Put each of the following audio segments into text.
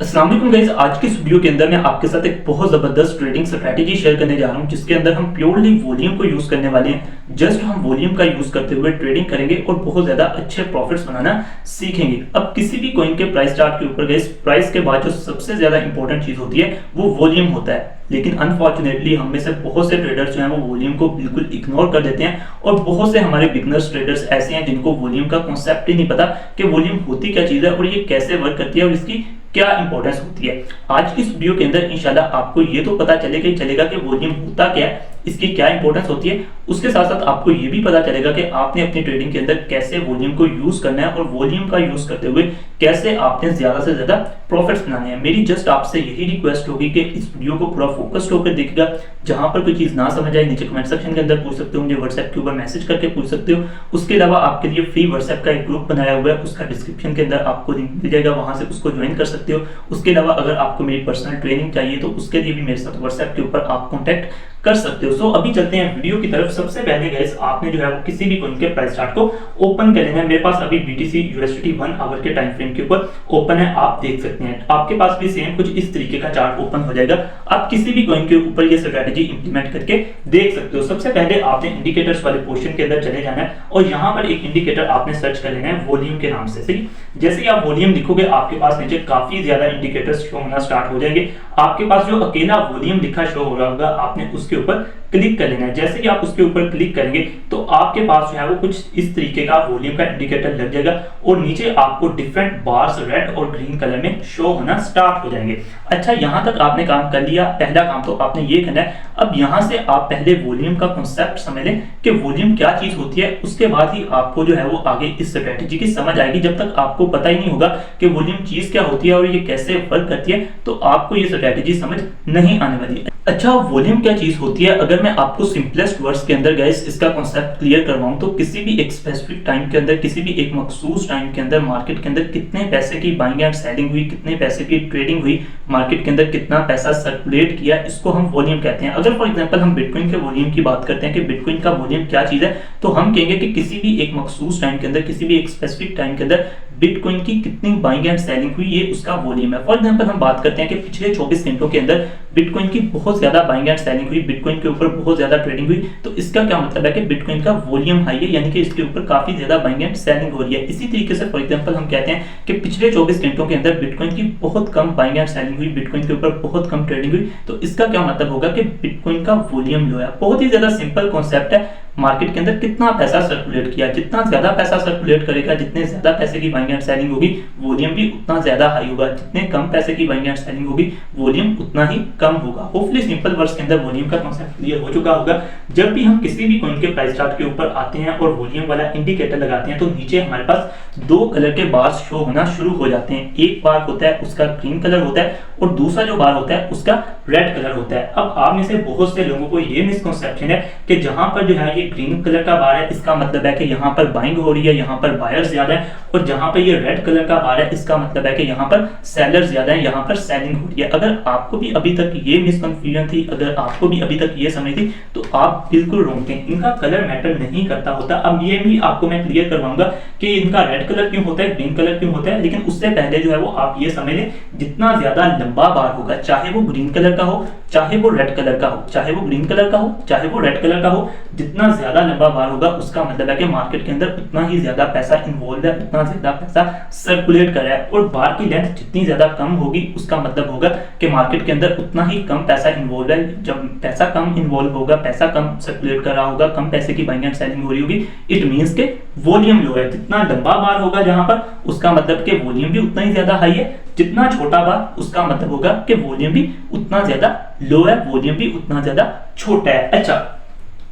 अस्सलाम वालेकुम गाइस। आज की इस वीडियो के अंदर मैं आपके साथ एक बहुत जबरदस्त ट्रेडिंग स्ट्रेटेजी शेयर करने जा रहा हूं, जिसके अंदर हम प्योरली वॉल्यूम को यूज करने वाले हैं। जस्ट हम वॉल्यूम का यूज करते हुए ट्रेडिंग करेंगे और बहुत ज्यादा अच्छे प्रॉफिट्स बनाना सीखेंगे। अब किसी भी कॉइन के प्राइस चार्ट के ऊपर गाइस, प्राइस के बाद जो सबसे ज्यादा इंपॉर्टेंट चीज होती है वो वॉल्यूम होता है। लेकिन अनफॉर्चुनेटली हम में से बहुत से ट्रेडर्स जो हैं वो वॉल्यूम को बिल्कुल इग्नोर कर देते हैं, और बहुत से हमारे बिगनर्स ट्रेडर्स ऐसे हैं जिनको वॉल्यूम का कॉन्सेप्ट ही नहीं पता कि वॉल्यूम होती क्या चीज है और ये कैसे वर्क करती है और इसकी क्या इंपॉर्टेंस होती है। आज की इस वीडियो के अंदर इंशाल्लाह आपको ये तो पता चलेगा कि वॉल्यूम होता क्या है, इसकी क्या इंपॉर्टेंस होती है। उसके साथ साथ आपको ये भी पता चलेगा कि आपने अपनी ट्रेडिंग के अंदर कैसे वॉल्यूम को यूज करना है और वॉल्यूम का यूज करते हुए कैसे आपने ज्यादा से ज्यादा प्रॉफिट्स बनाने हैं। मेरी जस्ट आपसे यही रिक्वेस्ट होगी कि इस वीडियो को पूरा फोकस्ड होकर देखिएगा। जहां पर कोई चीज ना समझ आए नीचे कमेंट सेक्शन के अंदर पूछ सकते हो, मुझे व्हाट्सएप के ऊपर मैसेज करके पूछ सकते हो। उसके अलावा आपके लिए फ्री व्हाट्सएप का एक ग्रुप बनाया हुआ है, उसका डिस्क्रिप्शन के अंदर आपको लिंक मिल जाएगा, वहां से उसको ज्वाइन कर सकते हो। उसके अलावा अगर आपको मेरी पर्सनल ट्रेनिंग चाहिए तो उसके लिए भी मेरे साथ व्हाट्सएप के ऊपर आप कॉन्टेक्ट कर सकते हो। सो अभी चलते हैं वीडियो की तरफ। सबसे पहले गाइस, आपने जो है वो किसी भी कॉइन के प्राइस चार्ट को ओपन कर लेना है। मेरे पास अभी BTC USDT 1 आवर के टाइम फ्रेम के ऊपर ओपन है, आप देख सकते हैं। आपके पास भी सेम कुछ इस तरीके का चार्ट ओपन हो जाएगा। आप किसी भी कॉइन के ऊपर ये स्ट्रेटजी इंप्लीमेंट करके देख सकते हो। सबसे पहले आपने इंडिकेटर्स वाले पोर्शन के अंदर चले जाना है और यहाँ पर एक इंडिकेटर आपने सर्च कर लेना है वॉल्यूम के नाम से। सही, जैसे ही आप वॉल्यूम लिखोगे आपके पास नीचे काफी ज्यादा इंडिकेटर्स शो होना स्टार्ट हो जाएंगे। आपके पास जो अकेला वॉल्यूम लिखा शो हो रहा होगा, आपने उसके ऊपर क्लिक कर लेना है। जैसे कि आप उसके ऊपर क्लिक करेंगे तो आपके पास जो है वो कुछ इस तरीके का वॉल्यूम का इंडिकेटर लग जाएगा और नीचे आपको डिफरेंट बार्स रेड और ग्रीन कलर में शो होना स्टार्ट हो जाएंगे। अच्छा, यहां तक आपने काम कर लिया। पहला काम तो आपने ये करना है। अब यहां से आप पहले वॉल्यूम का कॉन्सेप्ट समझ लें कि वॉल्यूम क्या चीज होती है, उसके बाद ही आपको जो है वो आगे इस स्ट्रेटेजी की समझ आएगी। जब तक आपको पता ही नहीं होगा कि वॉल्यूम चीज क्या होती है और ये कैसे वर्क करती है, तो आपको ये स्ट्रेटेजी समझ नहीं आने वाली। अच्छा, वॉल्यूम क्या चीज होती है, अगर मैं आपको सिंपलेस्ट वर्ड्स के अंदर गाइस इसका कॉन्सेप्ट क्लियर करवाऊं तो किसी भी एक स्पेसिफिक टाइम के अंदर, किसी भी एक मखसूस टाइम के अंदर मार्केट के अंदर कितने पैसे की बाइंग एंड सेलिंग हुई, कितने पैसे की ट्रेडिंग हुई, मार्केट के अंदर कितना पैसा सर्कुलेट किया, इसको हम वॉल्यूम कहते हैं। अगर फॉर एग्जांपल हम बिटकॉइन के वॉल्यूम की बात करते हैं कि बिटकॉइन का वॉल्यूम क्या चीज है, तो हम कहेंगे कि किसी भी एक मखसूस टाइम के अंदर, किसी भी एक स्पेसिफिक टाइम के अंदर बिटकॉइन की कितनी बाइंग एंड सेलिंग हुई, ये उसका वॉल्यूम है। फॉर एग्जांपल हम बात करते हैं कि पिछले 24 घंटों के अंदर बिटकॉइन की बहुत ज्यादा बाइंग एंड सेलिंग हुई, बिटकॉइन के ऊपर बहुत ज्यादा ट्रेडिंग हुई, तो इसका क्या मतलब है कि बिटकॉइन का वॉल्यूम हाई है, यानी कि इसके ऊपर काफी ज्यादा बाइंग एंड सेलिंग हो रही है। इसी तरीके से फॉर एग्जांपल हम कहते हैं कि पिछले 24 घंटों के अंदर बिटकॉइन की बहुत कम बाइंग एंड सेलिंग हुई, बिटकॉइन के ऊपर बहुत कम ट्रेडिंग हुई, तो इसका क्या मतलब होगा कि बिटकॉइन का वॉल्यूम लो है। बहुत ही ज्यादा सिंपल कॉन्सेप्ट है। मार्केट के अंदर कितना पैसा सर्कुलेट किया, जितना ज्यादा पैसा सर्कुलेट करेगा, जितने ज्यादा पैसे की बाइंग एंड सेलिंग होगी, वॉल्यूम भी उतना ज्यादा हाई होगा। जितने कम पैसे की बाइंग एंड सेलिंग होगी, वॉल्यूम उतना ही कम होगा। होपफुली सिंपल वर्ड्स के अंदर वॉल्यूम का कांसेप्ट क्लियर हो चुका होगा। जब भी हम किसी भी कॉइन के प्राइस चार्ट के ऊपर आते हैं और वॉल्यूम वाला इंडिकेटर लगाते हैं, तो नीचे हमारे पास दो कलर के बार्स शो होना शुरू हो जाते हैं। एक बार होता है उसका ग्रीन कलर होता है और दूसरा जो बार होता है उसका रेड कलर होता है। अब आप में से बहुत से लोगों को ये मिसकंसेप्शन है कि जहां पर जो है ये ग्रीन कलर का बार है, इसका मतलब है कि यहाँ पर बाइंग हो रही है, यहाँ पर बायर्स ज्यादा है, और जहां पर ये रेड कलर का बार है, इसका मतलब है कि यहाँ पर सेलर्स ज्यादा है, यहाँ पर सेलिंग हो रही है। अगर आपको भी अभी तक ये मिसकंफ्यूजन थी, अगर आपको भी अभी तक ये समझ थी, तो आप बिल्कुल रॉन्ग थे। इनका कलर मैटर नहीं करता होता। अब ये भी आपको मैं क्लियर करवाऊंगा कि इनका रेड कलर क्यों होता है, ग्रीन कलर क्यों होता है, लेकिन उससे पहले जो है वो आप ये समझ लें, जितना ज्यादा लंबा बार होगा, चाहे वो ग्रीन कलर का हो, चाहे वो रेड कलर का हो, चाहे वो ग्रीन कलर का हो, चाहे वो रेड कलर का हो, जितना ज्यादा लंबा बार होगा उसका मतलब है कि मार्केट के अंदर उतना ही ज्यादा पैसा इन्वॉल्व है, उतना ज्यादा पैसा सर्कुलेट कर रहा है। और बार की लेंथ जितनी ज्यादा कम होगी, उसका मतलब होगा कि मार्केट के अंदर उतना ही कम पैसा इन्वॉल्व है। जब पैसा कम इन्वॉल्व होगा, पैसा कम सर्कुलेट कर रहा होगा, कम पैसे की बाइंग एंड सेलिंग हो रही होगी, इट मींस के वॉल्यूम लो है। जितना लंबा बार होगा जहां पर, उसका मतलब कि वॉल्यूम भी उतना ही ज्यादा हाई है। जितना छोटा बार, उसका मतलब होगा कि वॉल्यूम भी उतना ज्यादा लो है, वॉल्यूम भी उतना ज्यादा छोटा है। अच्छा,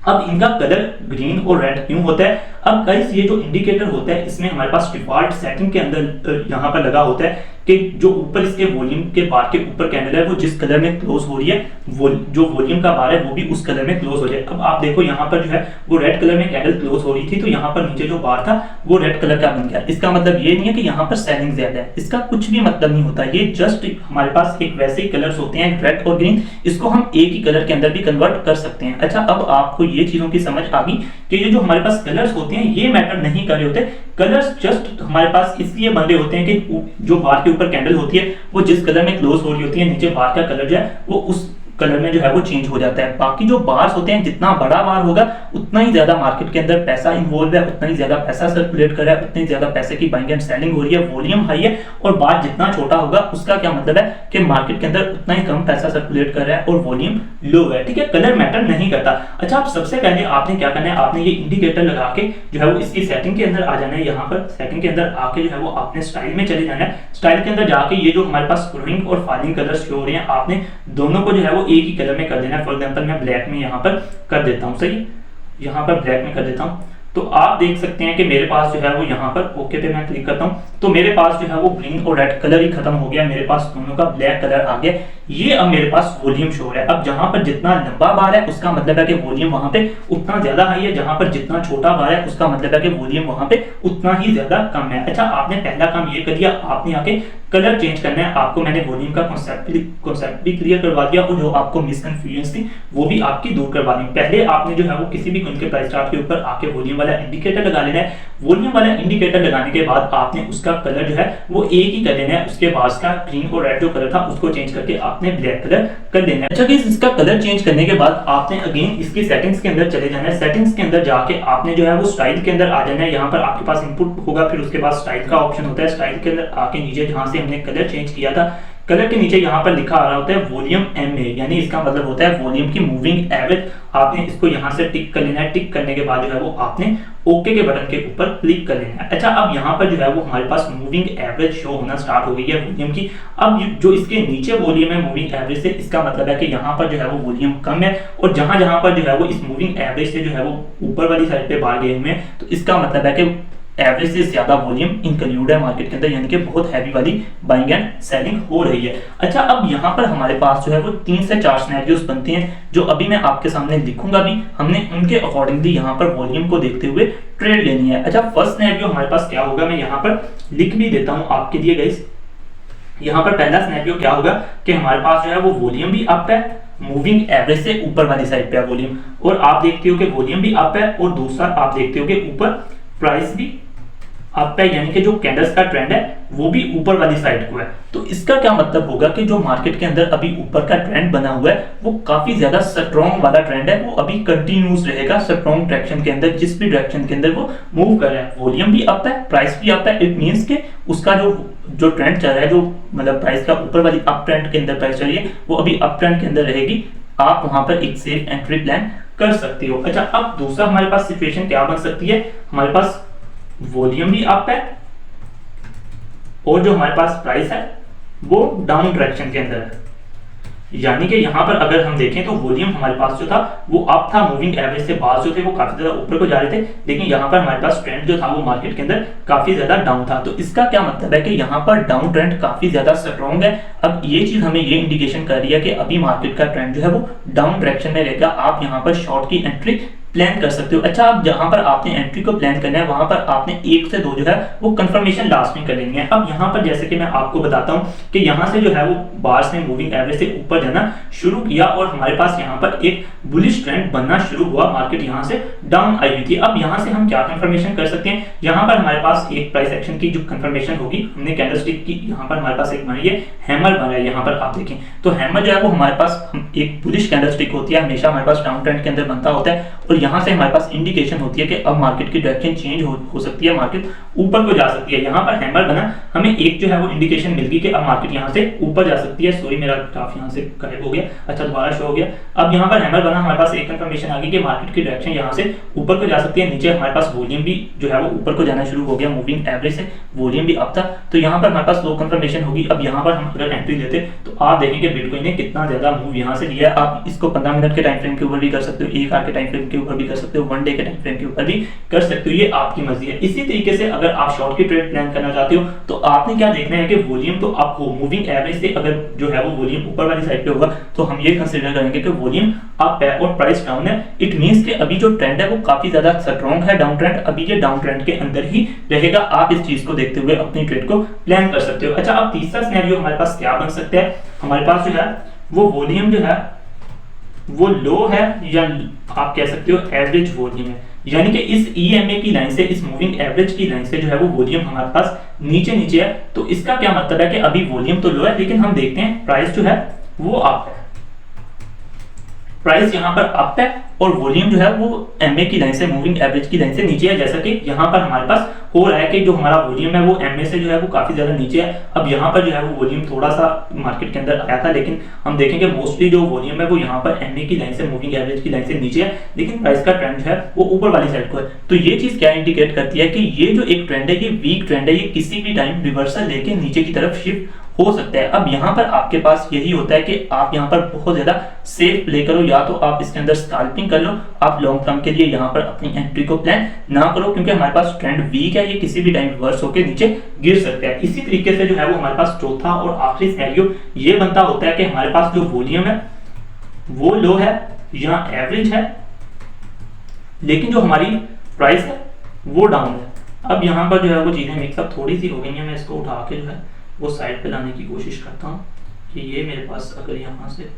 अब इनका कलर ग्रीन और रेड क्यों होता है? अब गाइस, ये जो इंडिकेटर होता है, इसमें हमारे पास डिफॉल्ट सेटिंग के अंदर यहाँ पर लगा होता है कि जो ऊपर इसके वॉल्यूम के बार के ऊपर कैंडल है, वो जिस कलर में क्लोज हो रही है, वो जो वॉल्यूम का बार है वो भी उस कलर में क्लोज हो जाए। अब आप देखो यहाँ पर जो है वो रेड कलर में कैंडल क्लोज हो रही थी, तो यहाँ पर नीचे जो बार था वो रेड कलर का बन गया। इसका मतलब ये नहीं है कि यहाँ पर सेलिंग ज्यादा है, इसका कुछ भी मतलब नहीं होता। ये जस्ट हमारे पास एक वैसे ही कलर्स होते हैं, रेड और ग्रीन, इसको हम एक ही कलर के अंदर भी कन्वर्ट कर सकते हैं। अच्छा, अब आपको ये चीजों की समझ आ गई कि ये जो हमारे पास कलर्स होते हैं ये मैटर नहीं कर रहे होते। कलर्स जस्ट हमारे पास इसलिए बन रहे होते हैं कि जो बार के ऊपर कैंडल होती है वो जिस कलर में क्लोज हो रही होती है, नीचे बार का कलर जो है वो उस कलर में जो है वो चेंज हो जाता है। बाकी जो बार्स होते हैं, जितना बड़ा बार होगा उतना ही ज्यादा मार्केट के अंदर पैसा इन्वॉल्व है, उतना ही ज्यादा पैसा सर्कुलेट कर रहा है, उतनी ज्यादा पैसे की बाइंग एंड सेलिंग हो रही है, वॉल्यूम हाई है। और बार जितना छोटा होगा उसका क्या मतलब है कि मार्केट के अंदर उतना ही कम पैसा सर्कुलेट कर रहा है और वॉल्यूम लो है। ठीक है, कलर मैटर नहीं करता। अच्छा, आप सबसे पहले आपने क्या करना है, आपने ये इंडिकेटर लगा के जो है वो इसकी सेटिंग के अंदर आ जाना है। यहाँ पर सेटिंग के अंदर आके जो है वो आपने स्टाइल में चले जाना है। स्टाइल के अंदर जाके ये जो हमारे पास स्क्रोलिंग और फॉलिंग कलर्स शो हो रहे हैं, आपने दोनों को जो है वो एक ही कलर में कर देना है। फॉर एग्जांपल मैं ब्लैक में यहाँ पर कर देता हूँ, सही, यहाँ पर ब्लैक में कर देता हूँ। तो आप देख सकते हैं कि मेरे पास जो है वो यहाँ पर ओके पे मैं क्लिक करता हूँ तो मेरे पास जो है वो ग्रीन और रेड कलर ही खत्म हो गया, मेरे पास दोनों का ब्लैक कलर आ गया। ये अब मेरे पास वॉल्यूम शो है। अब जहां पर जितना लंबा बार है उसका मतलब है कि वॉल्यूम वहां पे उतना ज्यादा हाई है, जहां पर जितना छोटा बार है उसका मतलब है कि वॉल्यूम वहां पे उतना ही ज्यादा कम है। अच्छा, आपने पहला काम ये कर दिया, आपने आके कलर चेंज करना है। आपको मैंने वॉल्यूम का कॉन्सेप्ट भी क्लियर करवा दिया और जो आपको मिसकंफ्यूजन थी वो भी आपकी दूर करवा दी। पहले आपने जो है वो किसी भी कोइन के प्राइस चार्ट के ऊपर आके वॉल्यूम वाला इंडिकेटर लगा लेना है। वॉल्यूम वाला इंडिकेटर लगाने के बाद आपने उसका कलर जो है वो एक ही कर लेना है। उसके बाद का ग्रीन और रेड जो कलर था उसको चेंज करके आपने ब्लैक कलर कर देना है। अच्छा गाइस, इसका कलर चेंज करने के बाद आपने अगेन इसकी सेटिंग्स के अंदर चले जाना है। सेटिंग्स के अंदर जाके आपने जो है वो स्टाइल के अंदर आ जाना है। यहाँ पर आपके पास इनपुट होगा, फिर उसके बाद स्टाइल का ऑप्शन होता है। स्टाइल के अंदर आके नीचे जहां से हमने कलर चेंज किया था, कलर के नीचे यहाँ पर लिखा आ रहा होता है वॉल्यूम एम ए, यानी इसका मतलब होता है वॉल्यूम की मूविंग एवरेज। आपने इसको यहाँ से टिक कर लेना है। टिक करने के बाद जो है वो आपने ओके के बटन के ऊपर क्लिक कर लेना है। अच्छा, अब यहाँ पर जो है वो हमारे पास मूविंग एवरेज शो होना स्टार्ट हो गई है वॉल्यूम की। अब जो इसके नीचे वॉल्यूम है मूविंग एवरेज से, इसका मतलब है कि यहाँ पर जो है वो वॉल्यूम कम है और जहां जहां पर जो है वो इस मूविंग एवरेज से जो है वो ऊपर वाली साइड पे बाहर गए हुए हैं, तो इसका मतलब है कि एवरेज से ज्यादा वॉल्यूम इंक्लूड है मार्केट के अंदर, यानी कि बहुत हैवी वाली बाइंग एंड सेलिंग हो रही है। अच्छा, अब यहाँ पर हमारे पास जो है वो 3 से 4 सिनेरियोस बनते हैं जो अभी मैं आपके सामने लिखूंगा भी। हमने उनके अकॉर्डिंगली यहाँ पर वॉल्यूम को देखते हुए ट्रेड लेनी है। अच्छा, फर्स्ट सिनेरियो हमारे पास क्या होगा, मैं यहाँ पर लिख भी देता हूँ आपके लिए गाइस। यहाँ पर पहला सिनेरियो क्या होगा कि हमारे पास जो है वो वॉल्यूम भी अप है, मूविंग एवरेज से ऊपर वाली साइड पे है वॉल्यूम, और आप देखते हो कि वॉल्यूम भी अप है और दूसरा आप देखते हो कि ऊपर प्राइस भी अप है, यानी कि जो कैंडल्स का ट्रेंड है वो भी ऊपर वाली साइड को है। तो इसका क्या मतलब होगा कि जो मार्केट के अंदर अभी ऊपर का ट्रेंड बना हुआ है वो काफी ज्यादा स्ट्रॉन्ग वाला ट्रेंड है, वो अभी कंटिन्यूस रहेगा स्ट्रॉन्ग डायरेक्शन के अंदर, जिस भी डायरेक्शन के अंदर वो मूव कर रहा है। वॉल्यूम भी अप है, प्राइस भी अप है। इट मींस के उसका जो ट्रेंड चल रहा है, जो मतलब प्राइस का ऊपर वाली अप ट्रेंड के अंदर प्राइस चल रही है, वो अभी अप ट्रेंड के अंदर रहेगी। आप वहां पर एक सेफ एंट्री प्लान कर सकते हो। अच्छा, अब दूसरा हमारे पास सिचुएशन क्या बन सकती है, हमारे पास वॉल्यूम भी अप है और जो हमारे पास प्राइस है वो डाउन डायरेक्शन के अंदर है। यानी कि यहाँ पर अगर हम देखें तो वॉल्यूम हमारे पास जो था वो अप था, मूविंग एवरेज से बाहर जो थे वो काफी ज्यादा ऊपर को जा रहे थे, लेकिन यहाँ पर हमारे पास ट्रेंड जो था वो मार्केट के अंदर काफी ज्यादा डाउन था। तो इसका क्या मतलब है कि यहाँ पर डाउन ट्रेंड काफी ज्यादा स्ट्रॉन्ग है। अब ये चीज हमें ये इंडिकेशन कर रही है कि अभी मार्केट का ट्रेंड जो है वो डाउन डायरेक्शन में रहेगा। आप यहाँ पर शॉर्ट की एंट्री प्लान कर सकते हो। अच्छा, अब जहां पर आपने एंट्री को प्लान करना है वहां पर आपने 1 से 2 जो है वो कंफर्मेशन लास्ट में कर लेनी है। अब यहां पर जैसे कि मैं आपको बताता हूं कि यहां से जो है वो बार्स ने मूविंग एवरेज से ऊपर जाना शुरू किया और हमारे पास यहां पर एक बुलिश ट्रेंड बनना शुरू हुआ, मार्केट यहां से डाउन आई हुई थी। अब यहां से हम क्या कंफर्मेशन कर सकते हैं, यहां पर हमारे पास एक प्राइस एक्शन की जो कंफर्मेशन होगी, हमने कैंडलस्टिक की यहां पर हमारे पास एक बनी है, हैमर बना है। यहां पर आप देखें तो हैमर जो है वो हमारे पास एक बुलिश कैंडलस्टिक होती है, हमेशा हमारे पास डाउन ट्रेंड के अंदर बनता होता है और यहां से हमारे पास इंडिकेशन होती है कि अब मार्केट की डायरेक्शन चेंज हो सकती है, मार्केट ऊपर को जा सकती है। यहां पर हैमर बना, हमें एक जो है वो इंडिकेशन मिल गई कि अब मार्केट यहां से ऊपर जा सकती है। सॉरी, मेरा ग्राफ यहां से गायब हो गया। अच्छा, दोबारा शो हो गया। अब यहां पर हैमर बना, हमारे पास एक कंफर्मेशन आ गई कि मार्केट की डायरेक्शन यहां से ऊपर को जा सकती है। नीचे हमारे पास वॉल्यूम भी जो है वो ऊपर को जाना शुरू हो गया, मूविंग एवरेज से वॉल्यूम भी अप था, तो यहां पर हमारे पास लो कंफर्मेशन होगी। अब यहां पर हम अगर एंट्री लेते तो आप देखेंगे बिटकॉइन ने कितना ज्यादा मूव यहां से लिया है। आप इसको 15 मिनट के टाइम फ्रेम के ऊपर भी कर सकते हो, 1 आवर के टाइम फ्रेम के ऊपर भी कर सकते हो, 1 डे के टाइम फ्रेम के ऊपर भी कर सकते हो, ये आपकी मर्जी है। इसी तरीके से अगर आप शॉर्ट की ट्रेड प्लान करना चाहते हो तो आपने क्या देखना है कि वॉल्यूम तो अप हो, मूविंग एवरेज से अगर जो है वो वॉल्यूम ऊपर वाली साइड पे होगा तो हम ये कंसीडर करेंगे कि वॉल्यूम अप है और प्राइस डाउन है। इट मींस कि अभी जो ट्रेंड है वो काफी ज्यादा स्ट्रॉन्ग है, डाउन ट्रेंड, अभी ये डाउन ट्रेंड के अंदर ही रहेगा। आप इस चीज को देखते हुए अपनी ट्रेड को प्लान कर सकते हो। अच्छा, अब तीसरा सिनेरियो हमारे पास क्या बन सकता है, हमारे पास जो है वो वॉल्यूम जो है वो लो है या आप कह सकते हो एवरेज वॉल्यूम है, यानी कि इस EMA की लाइन से, इस मूविंग एवरेज की लाइन से जो है वो वॉल्यूम हमारे पास नीचे नीचे है, तो इसका क्या मतलब है कि अभी वॉल्यूम तो लो है लेकिन हम देखते हैं प्राइस जो है वो अप है, प्राइस यहाँ पर अप है और वॉल्यूम जो है वो एमए की लाइन से, मूविंग एवरेज की लाइन से नीचे है, जैसा कि यहाँ पर हमारे पास हो रहा है कि जो हमारा वॉल्यूम है वो एमए से जो है वो काफी ज्यादा नीचे है। अब यहाँ पर जो है वो वॉल्यूम थोड़ा सा मार्केट के अंदर आया था, लेकिन हम देखेंगे मोस्टली जो वॉल्यूम है वो यहाँ पर एमए की लाइन से, मूविंग एवरेज की लाइन से नीचे है, लेकिन प्राइस का ट्रेंड जो है वो ऊपर वाली साइड को है। तो ये चीज क्या इंडिकेट करती है कि ये जो एक ट्रेंड है ये वीक ट्रेंड है, ये किसी भी टाइम रिवर्सल लेके नीचे की तरफ शिफ्ट हो सकता है। अब यहाँ पर आपके पास यही होता है कि आप यहाँ पर बहुत ज्यादा सेफ प्ले करो, या तो आप इसके अंदर स्कैल्पिंग कर लो, आप लॉन्ग टर्म के लिए यहाँ पर अपनी एंट्री को प्लान ना करो, क्योंकि हमारे पास ट्रेंड वीक है, ये किसी भी टाइम रिवर्स होकर नीचे गिर सकता है। इसी तरीके से जो है वो हमारे पास चौथा और आखिरी सिनेरियो ये बनता होता है कि हमारे पास जो वॉल्यूम है वो लो है, यहाँ एवरेज है, लेकिन जो हमारी प्राइस है वो डाउन है। अब यहाँ पर जो है वो चीजें मिक्सअप थोड़ी सी हो गई हैं, मैं इसको उठा के जो है वो साइड पे लाने की कोशिश करता हूँ कि ये मेरे पास अगर यहाँ से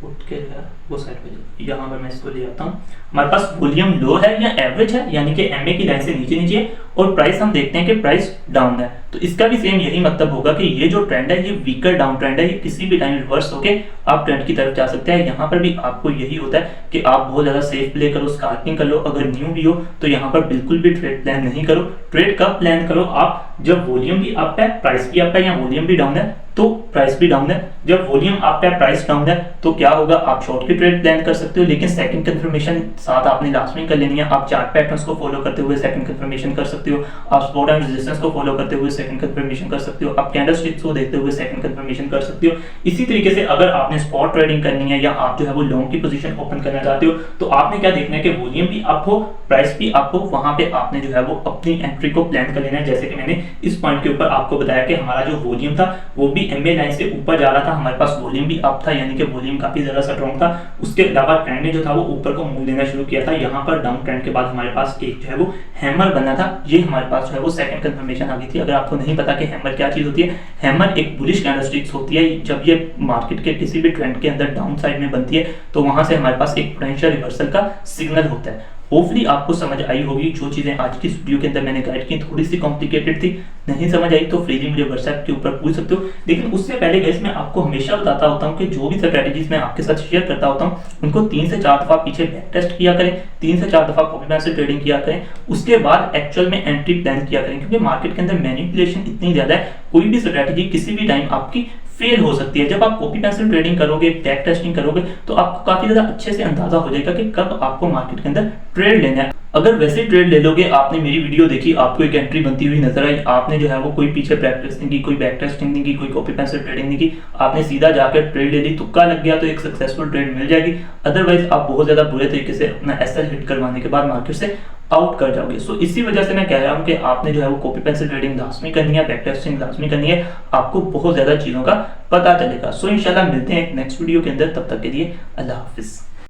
उठ के जो है वो साइड पे, यहाँ पर मैं इसको ले आता हूँ। हमारे पास वॉल्यूम लो है या एवरेज है, यानी कि एमए की लाइन से नीचे नीचे है, और प्राइस हम देखते हैं कि प्राइस डाउन है, तो इसका भी सेम यही मतलब होगा कि ये जो ट्रेंड है ये वीकर डाउन ट्रेंड है, ये किसी भी टाइम रिवर्स होके आप ट्रेंड की तरफ जा सकते हैं। यहाँ पर भी आपको यही होता है कि आप बहुत ज्यादा सेफ प्ले करो, स्कैल्पिंग कर लो, अगर न्यू भी हो तो यहाँ पर बिल्कुल भी ट्रेड प्लान नहीं करो। ट्रेड कब प्लान करो? आप जब वॉल्यूम भी अप है, प्राइस भी अप है, या वॉल्यूम भी डाउन है तो प्राइस भी डाउन है। जब वॉल्यूम अप है, प्राइस डाउन है, तो क्या होगा, आप शॉर्ट की ट्रेड प्लान कर सकते हो, लेकिन सेकंड कंफर्मेशन साथ आपने लास्ट में कर लेनी है। आप चार्ट पैटर्न्स को फॉलो करते हुए सेकंड कंफर्मेशन कर सकते हो, आप सपोर्ट एंड रेजिस्टेंस को फॉलो करते हुए सेकंड कंफर्मेशन कर सकते हो, आप कैंडलस्टिक्स को देखते हुए सेकंड कंफर्मेशन कर सकते हो। इसी तरीके से अगर आपने स्पॉट ट्रेडिंग करनी है या आप जो है वो लॉन्ग की पोजीशन ओपन करना चाहते हो, तो आपने क्या देखना है कि वॉल्यूम भी अप हो, प्राइस भी अप हो, वहां पे आपने जो है वो अपनी एंट्री को प्लान कर लेना है। जैसे कि मैंने इस पॉइंट के ऊपर आपको बताया कि हमारा जो वॉल्यूम था वो भी एमए लाइन से ऊपर जा रहा था, हमारे पास वॉल्यूम भी अप था, यानी कि वॉल्यूम काफी ज्यादा स्ट्रांग था। उसके अलावा ट्रेंड ने जो था वो ऊपर को मूव देना शुरू किया था। यहाँ पर डाउन ट्रेंड के बाद हमारे पास एक जो है वो हैमर बना था, ये हमारे पास जो है वो सेकंड कंफर्मेशन आ गई थी। अगर आपको नहीं पता कि हैमर क्या चीज होती है, हैमर एक बुलिश कैंडलस्टिक्स होती है। जब ये मार्केट के किसी भी ट्रेंड के अंदर डाउन साइड में बनती है तो वहां से हमारे पास एक पोटेंशियल रिवर्सल का सिग्नल होता है। होपफुली आपको समझ आई होगी। जो चीजें आज की वीडियो के अंदर मैंने गाइड की थोड़ी सी कॉम्प्लिकेटेड थी, नहीं समझ आई तो फ्रीली मुझे व्हाट्सएप के ऊपर पूछ सकते हो। लेकिन उससे पहले गाइस मैं आपको हमेशा बताता होता हूँ कि जो भी स्ट्रेटजीज मैं आपके साथ शेयर करता होता हूँ उनको 3 से 4 दफा पीछे बैक टेस्ट किया करें, 3 से 4 दफा कॉपी पेंसिल ट्रेडिंग किया करें, उसके बाद एक्चुअल में एंट्री प्लान किया करें, क्योंकि मार्केट के अंदर मैनिपुलेशन इतनी ज्यादा है, कोई भी स्ट्रेटजी किसी भी टाइम आपकी फेल हो सकती है। जब आप कॉपी पेंसिल ट्रेडिंग करोगे, बैक टेस्टिंग करोगे, तो आपको काफी ज्यादा अच्छे से अंदाजा हो जाएगा कि कब आपको मार्केट के अंदर ट्रेड लेना है। अगर वैसे ट्रेड ले लोगे, आपने मेरी वीडियो देखी, आपको एक एंट्री बनती हुई नजर आई, आपने जो है वो कोई पीछे प्रैक्टिस नहीं की, कोई बैक टेस्टिंग नहीं की, कोई कॉपी पेंसिल ट्रेडिंग नहीं की, आपने सीधा जाकर ट्रेड ले ली, तुक्का लग गया तो एक सक्सेसफुल ट्रेड मिल जाएगी। अदरवाइज आप बहुत ज्यादा बुरे तरीके से अपना एसएल हिट करवाने के बाद मार्केट से आउट कर जाओगे। सो इसी वजह से मैं कह रहा हूं कि आपने जो है वो कॉपी पेंसिल ट्रेडिंग लाजमी करनी है, बैक टेस्टिंग लाजमी करनी है, आपको बहुत ज्यादा चीजों का पता चलेगा। सो इंशाल्लाह मिलते हैं एक नेक्स्ट वीडियो के अंदर, तब तक के लिए अल्लाह हाफिज।